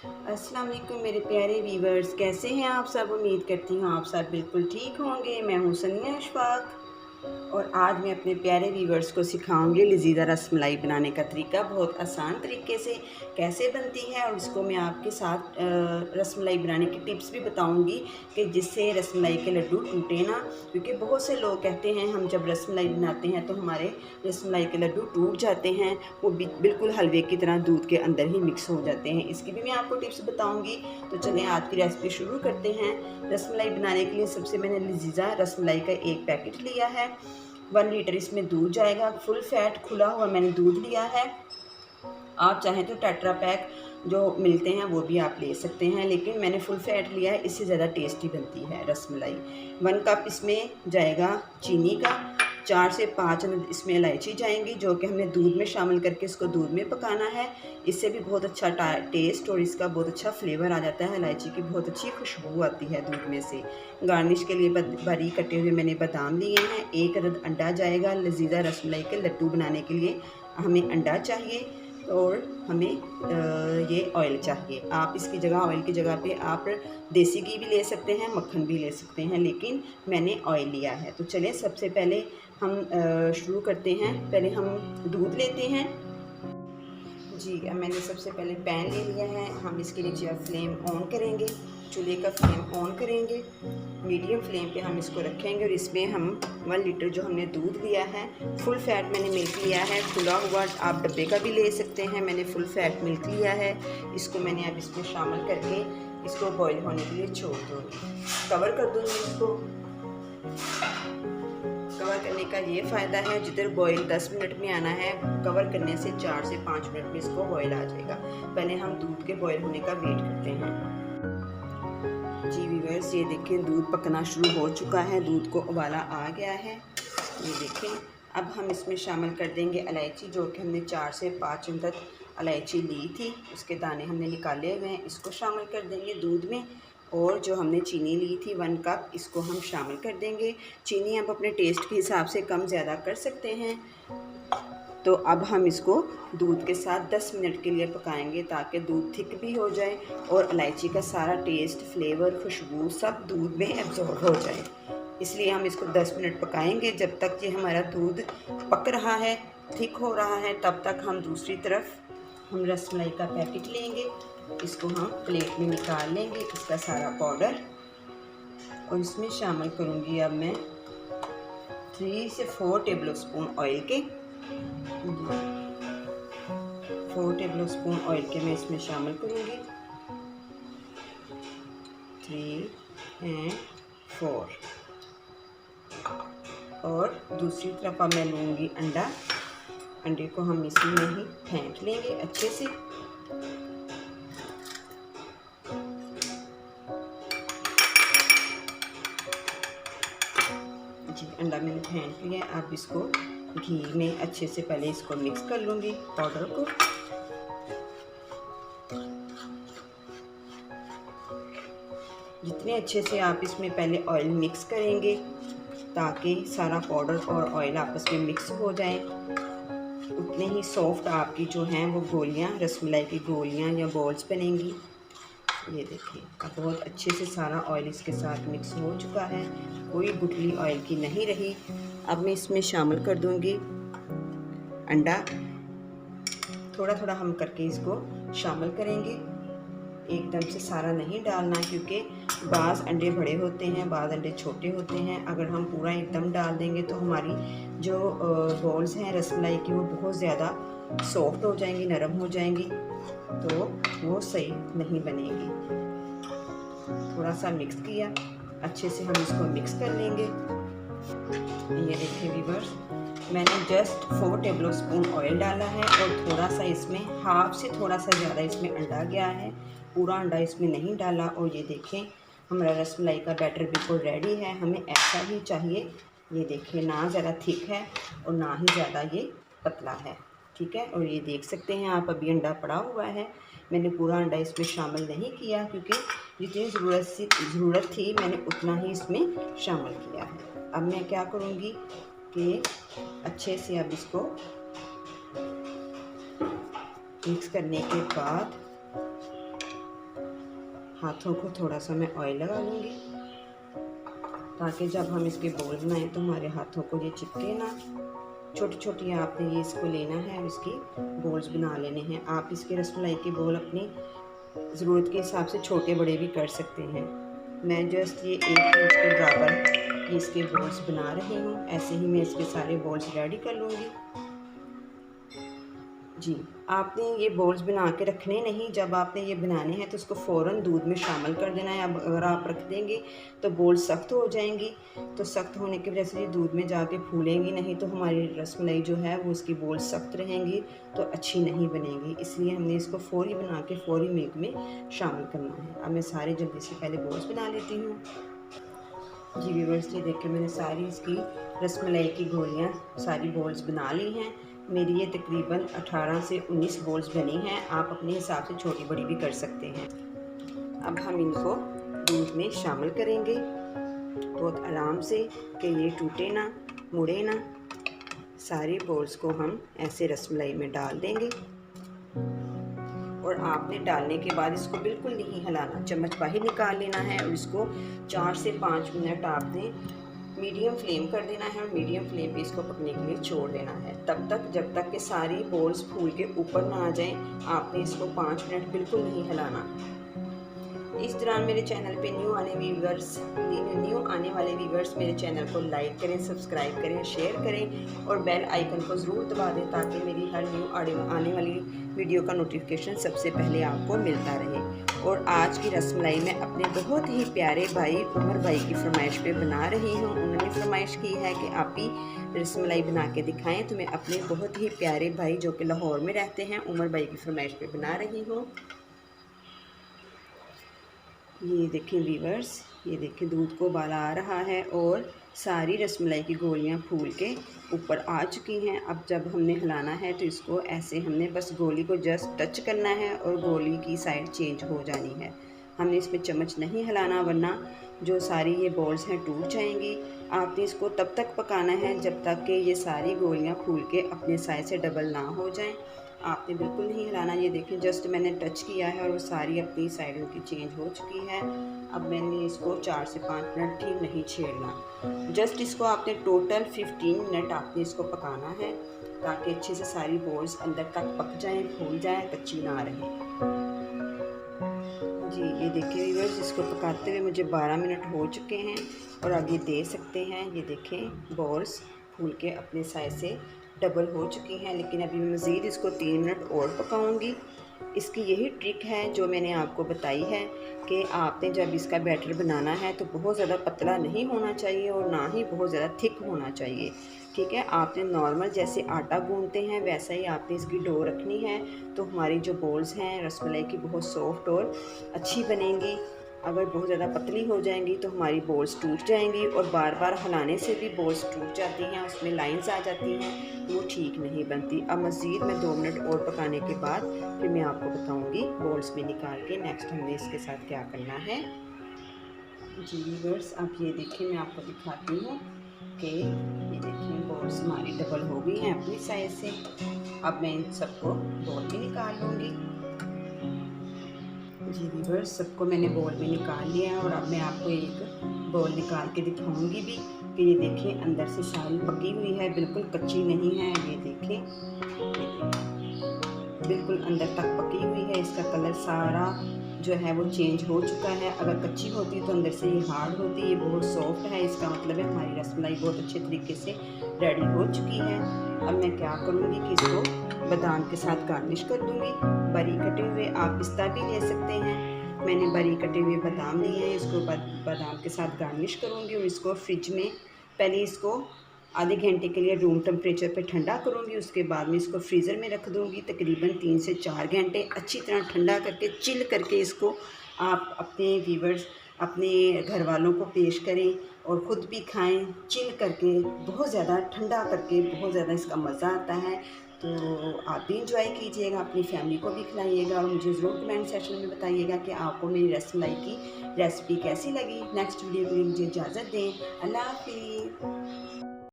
अस्सलाम वालेकुम मेरे प्यारे व्यूवर्स, कैसे हैं आप सब। उम्मीद करती हूँ आप सब बिल्कुल ठीक होंगे। मैं हूँ सनिया अशफाक और आज मैं अपने प्यारे व्यूवर्स को सिखाऊंगी लजीज़ा रसमलाई बनाने का तरीका। बहुत आसान तरीके से कैसे बनती है और इसको मैं आपके साथ रसमलाई बनाने की टिप्स भी बताऊंगी कि जिससे रसमलाई के लड्डू टूटे ना। क्योंकि बहुत से लोग कहते हैं हम जब रसमलाई बनाते हैं तो हमारे रसमलाई के लड्डू टूट जाते हैं, वो बिल्कुल हलवे की तरह दूध के अंदर ही मिक्स हो जाते हैं। इसकी भी मैं आपको टिप्स बताऊंगी। तो चलें आज की रेसिपी शुरू करते हैं। रसमलाई बनाने के लिए सबसे मैंने लजीज़ा रसमलाई का एक पैकेट लिया है। 1 लीटर इसमें दूध जाएगा। फुल फैट खुला हुआ मैंने दूध लिया है। आप चाहें तो टेट्रा पैक जो मिलते हैं वो भी आप ले सकते हैं, लेकिन मैंने फुल फैट लिया है, इससे ज़्यादा टेस्टी बनती है रसमलाई। 1 कप इसमें जाएगा चीनी का। 4 से 5 अदद इसमें इलायची जाएंगी, जो कि हमने दूध में शामिल करके इसको दूध में पकाना है। इससे भी बहुत अच्छा टेस्ट और इसका बहुत अच्छा फ्लेवर आ जाता है। इलायची की बहुत अच्छी खुशबू आती है दूध में से। गार्निश के लिए बारीक कटे हुए मैंने बादाम लिए हैं। 1 अदद अंडा जाएगा। लजीज़ा रसमलाई के लड्डू बनाने के लिए हमें अंडा चाहिए और हमें ये ऑयल चाहिए। आप इसकी जगह ऑयल की जगह पे आप देसी घी भी ले सकते हैं, मक्खन भी ले सकते हैं, लेकिन मैंने ऑयल लिया है। तो चलें सबसे पहले हम शुरू करते हैं। पहले हम दूध लेते हैं। जी, अब मैंने सबसे पहले पैन ले लिया है। हम इसके नीचे अब फ्लेम ऑन करेंगे, चूल्हे का फ्लेम ऑन करेंगे। मीडियम फ्लेम पे हम इसको रखेंगे और इसमें हम 1 लीटर जो हमने दूध लिया है, फुल फैट मैंने मिल्क लिया है, खुला हुआ आप डब्बे का भी ले सकते हैं। मैंने फुल फैट मिल्क लिया है। इसको मैंने अब इसमें शामिल करके इसको बॉईल होने के लिए छोड़ दूँगी। कवर कर दूँगी इसको। कवर करने का ये फ़ायदा है, जिधर बॉईल 10 मिनट में आना है, कवर करने से 4 से 5 मिनट में इसको बॉईल आ जाएगा। पहले हम दूध के बॉईल होने का वेट करते हैं। जी व्यूअर्स, ये देखें दूध पकना शुरू हो चुका है, दूध को उबाला आ गया है। ये देखें। अब हम इसमें शामिल कर देंगे इलायची, जो कि हमने 4 से 5 अदद इलायची ली थी, उसके दाने हमने निकाले हुए हैं। इसको शामिल कर देंगे दूध में। और जो हमने चीनी ली थी 1 कप, इसको हम शामिल कर देंगे। चीनी आप अपने टेस्ट के हिसाब से कम ज़्यादा कर सकते हैं। तो अब हम इसको दूध के साथ 10 मिनट के लिए पकाएंगे, ताकि दूध थिक भी हो जाए और इलायची का सारा टेस्ट, फ्लेवर, खुशबू सब दूध में एब्जॉर्ब हो जाए। इसलिए हम इसको 10 मिनट पकाएंगे। जब तक ये हमारा दूध पक रहा है, थिक हो रहा है, तब तक हम दूसरी तरफ हम रसमलाई का पैकेट लेंगे। इसको हम प्लेट में निकाल लेंगे, इसका सारा पाउडर, और इसमें शामिल करूँगी अब मैं 3 से 4 टेबल स्पून ऑयल के। 4 टेबल स्पून ऑयल के मैं इसमें शामिल करूँगी। 3 एंड 4। और दूसरी तरफ अब मैं लूँगी अंडा। अंडे को हम इसी में ही फेंट लेंगे अच्छे से। जी, अंडा मैंने फेंट लिया। अब इसको घी में अच्छे से पहले इसको मिक्स कर लूँगी पाउडर को। जितने अच्छे से आप इसमें पहले ऑयल मिक्स करेंगे, ताकि सारा पाउडर और ऑयल आपस में मिक्स हो जाए, उतने ही सॉफ्ट आपकी जो हैं वो गोलियां, रसमलाई की गोलियां या बॉल्स बनेंगी। ये देखिए, अब बहुत अच्छे से सारा ऑयल इसके साथ मिक्स हो चुका है, कोई गुठली ऑयल की नहीं रही। अब मैं इसमें शामिल कर दूंगी अंडा। थोड़ा थोड़ा हम करके इसको शामिल करेंगे, एकदम से सारा नहीं डालना, क्योंकि बाज़ अंडे बड़े होते हैं, बाज़ अंडे छोटे होते हैं। अगर हम पूरा एकदम डाल देंगे तो हमारी जो बॉल्स हैं रसमलाई की, वो बहुत ज़्यादा सॉफ्ट हो जाएंगी, नरम हो जाएंगी, तो वो सही नहीं बनेगी। थोड़ा सा मिक्स किया, अच्छे से हम इसको मिक्स कर लेंगे। ये देखिए व्यूअर्स, मैंने जस्ट 4 टेबल स्पून ऑयल डाला है और थोड़ा सा इसमें हाफ से थोड़ा सा ज़्यादा इसमें अंडा गया है, पूरा अंडा इसमें नहीं डाला। और ये देखें, हमारा रसमलाई का बैटर बिल्कुल रेडी है। हमें ऐसा ही चाहिए। ये देखिए, ना ज़्यादा थिक है और ना ही ज़्यादा ये पतला है, ठीक है। और ये देख सकते हैं आप, अभी अंडा पड़ा हुआ है। मैंने पूरा अंडा इसमें शामिल नहीं किया, क्योंकि जितनी ज़रूरत थी मैंने उतना ही इसमें शामिल किया है। अब मैं क्या करूँगी कि अच्छे से अब इसको मिक्स करने के बाद हाथों को थोड़ा सा मैं ऑयल लगा लूँगी, ताकि जब हम इसके बोल बनाएं तो हमारे हाथों को ये चिपके ना। छोटी छोटी आपने ये इसको लेना है और इसकी बोल्स बना लेने हैं। आप इसके रसमलाई के बोल अपनी ज़रूरत के हिसाब से छोटे बड़े भी कर सकते हैं। मैं जस्ट ये 1 इंच के बराबर ये इसके बोल्स बना रही हूँ। ऐसे ही मैं इसके सारे बोल्स रेडी कर लूँगी। जी, आपने ये बोल्स बना के रखने नहीं, जब आपने ये बनाने हैं तो उसको फ़ौरन दूध में शामिल कर देना है। अब अगर आप रख देंगे तो बोल्स सख्त हो जाएंगी, तो सख्त होने की वजह से ये दूध में जाके फूलेंगी नहीं, तो हमारी रसमलाई जो है वो उसकी बोल्स सख्त रहेंगी तो अच्छी नहीं बनेगी। इसलिए हमने इसको फ़ौरी बना के फ़ौरी मिल्क में शामिल करना है। अब मैं सारे जल्दी से पहले बोल्स बना लेती हूँ। जी व्यूअर्स, ये देखिए मैंने सारी इसकी रसमलाई की गोलियाँ सारी बोल्स बना ली हैं। मेरी ये तकरीबन 18 से 19 बोल्स बनी हैं। आप अपने हिसाब से छोटी बड़ी भी कर सकते हैं। अब हम इनको दूध में शामिल करेंगे बहुत आराम से कि ये टूटे ना मुड़े ना। सारी बोल्स को हम ऐसे रसमलाई में डाल देंगे और आपने डालने के बाद इसको बिल्कुल नहीं हिलाना, चम्मच बाहर निकाल लेना है और इसको 4 से 5 मिनट आपने मीडियम फ्लेम कर देना है और मीडियम फ्लेम पे इसको पकने के लिए छोड़ देना है। तब तक जब तक कि सारी बोल्स फूल के ऊपर ना आ जाएं, आपने इसको 5 मिनट बिल्कुल नहीं हिलाना। इस दौरान मेरे चैनल पे न्यू आने वाले व्यूवर्स मेरे चैनल को लाइक करें, सब्सक्राइब करें, शेयर करें और बेल आइकन को ज़रूर दबा दें, ताकि मेरी हर न्यू आने वाली वीडियो का नोटिफिकेशन सबसे पहले आपको मिलता रहे। और आज की रसमलाई मैं अपने बहुत ही प्यारे भाई उमर भाई की फरमाइश पे बना रही हूँ। उन्होंने फरमाइश की है कि आप ही रसमलाई बना के दिखाएं, तो मैं अपने बहुत ही प्यारे भाई जो कि लाहौर में रहते हैं उमर भाई की फरमाइश पे बना रही हूँ। ये देखें व्यूअर्स, ये देखें दूध को उबाल आ रहा है और सारी रसमलाई की गोलियां फूल के ऊपर आ चुकी हैं। अब जब हमने हिलाना है तो इसको ऐसे हमने बस गोली को जस्ट टच करना है और गोली की साइड चेंज हो जानी है। हमने इसमें चम्मच नहीं हिलाना, वरना जो सारी ये बॉल्स हैं टूट जाएंगी। आपने इसको तब तक पकाना है जब तक कि ये सारी गोलियां फूल के अपने साइज से डबल ना हो जाएं। आपने बिल्कुल नहीं हिलाना। ये देखें जस्ट मैंने टच किया है और वो सारी अपनी साइड की चेंज हो चुकी है। अब मैंने इसको 4 से 5 मिनट ठीक नहीं छेड़ना, जस्ट इसको आपने टोटल 15 मिनट आपने इसको पकाना है, ताकि अच्छे से सारी बॉल्स अंदर तक पक जाएं, फूल जाएं, कच्ची ना रहे। जी ये देखिए व्यूअर्स, इसको पकाते हुए मुझे 12 मिनट हो चुके हैं और अब ये दे सकते हैं। ये देखें बॉल्स फूल के अपने साइज से डबल हो चुकी हैं, लेकिन अभी मैं मज़ीद इसको 3 मिनट और पकाऊंगी। इसकी यही ट्रिक है जो मैंने आपको बताई है कि आपने जब इसका बैटर बनाना है तो बहुत ज़्यादा पतला नहीं होना चाहिए और ना ही बहुत ज़्यादा थिक होना चाहिए। ठीक है, आपने नॉर्मल जैसे आटा गूंथते हैं वैसा ही आपने इसकी डो रखनी है, तो हमारी जो बॉल्स हैं रसमलाई की बहुत सॉफ्ट और अच्छी बनेंगी। अगर बहुत ज़्यादा पतली हो जाएंगी तो हमारी बॉल्स टूट जाएंगी और बार बार हिलाने से भी बॉल्स टूट जाती हैं, उसमें लाइंस आ जाती हैं, वो ठीक नहीं बनती। अब मज़ीद मैं 2 मिनट और पकाने के बाद फिर मैं आपको बताऊंगी बॉल्स में निकाल के नेक्स्ट हमने इसके साथ क्या करना है। जी व्यूअर्स, आप ये देखिए मैं आपको दिखाती हूँ कि ये देखिए बॉल्स हमारी डबल हो गई हैं अपनी साइज से। अब मैं इन सबको बॉल में निकाल लूँगी। जी व्यूअर्स, सबको मैंने बॉल में निकाल लिया है और अब मैं आपको एक बॉल निकाल के दिखाऊंगी भी कि ये देखें अंदर से सारी पकी हुई है, बिल्कुल कच्ची नहीं है। ये देखें बिल्कुल अंदर तक पकी हुई है। इसका कलर सारा जो है वो चेंज हो चुका है। अगर कच्ची होती तो अंदर से ये हार्ड होती, ये बहुत सॉफ्ट है। इसका मतलब है हमारी रसमलाई बहुत अच्छे तरीके से रेडी हो चुकी है। अब मैं क्या करूँगी कि इसको बादाम के साथ गार्निश कर दूँगी। बारीक कटे हुए आप पिस्ता भी ले सकते हैं, मैंने बारीक कटे हुए बादाम लिए हैं। इसको बादाम के साथ गार्निश करूँगी और इसको फ्रिज में पहले इसको आधे घंटे के लिए रूम टेम्परेचर पे ठंडा करूँगी। उसके बाद में इसको फ्रीज़र में रख दूँगी तकरीबन 3 से 4 घंटे। अच्छी तरह ठंडा करके चिल करके इसको आप अपने व्यूअर्स अपने घर वालों को पेश करें और ख़ुद भी खाएं चिल करके। बहुत ज़्यादा ठंडा करके बहुत ज़्यादा इसका मज़ा आता है। तो आप भी इंजॉय कीजिएगा, अपनी फैमिली को भी खिलाइएगा और मुझे ज़रूर कमेंट सेक्शन में बताइएगा कि आपको मेरी रसमलाई की रेसिपी कैसी लगी। नेक्स्ट वीडियो के लिए मुझे इजाज़त दें। अल्लाह हाफ़िज़।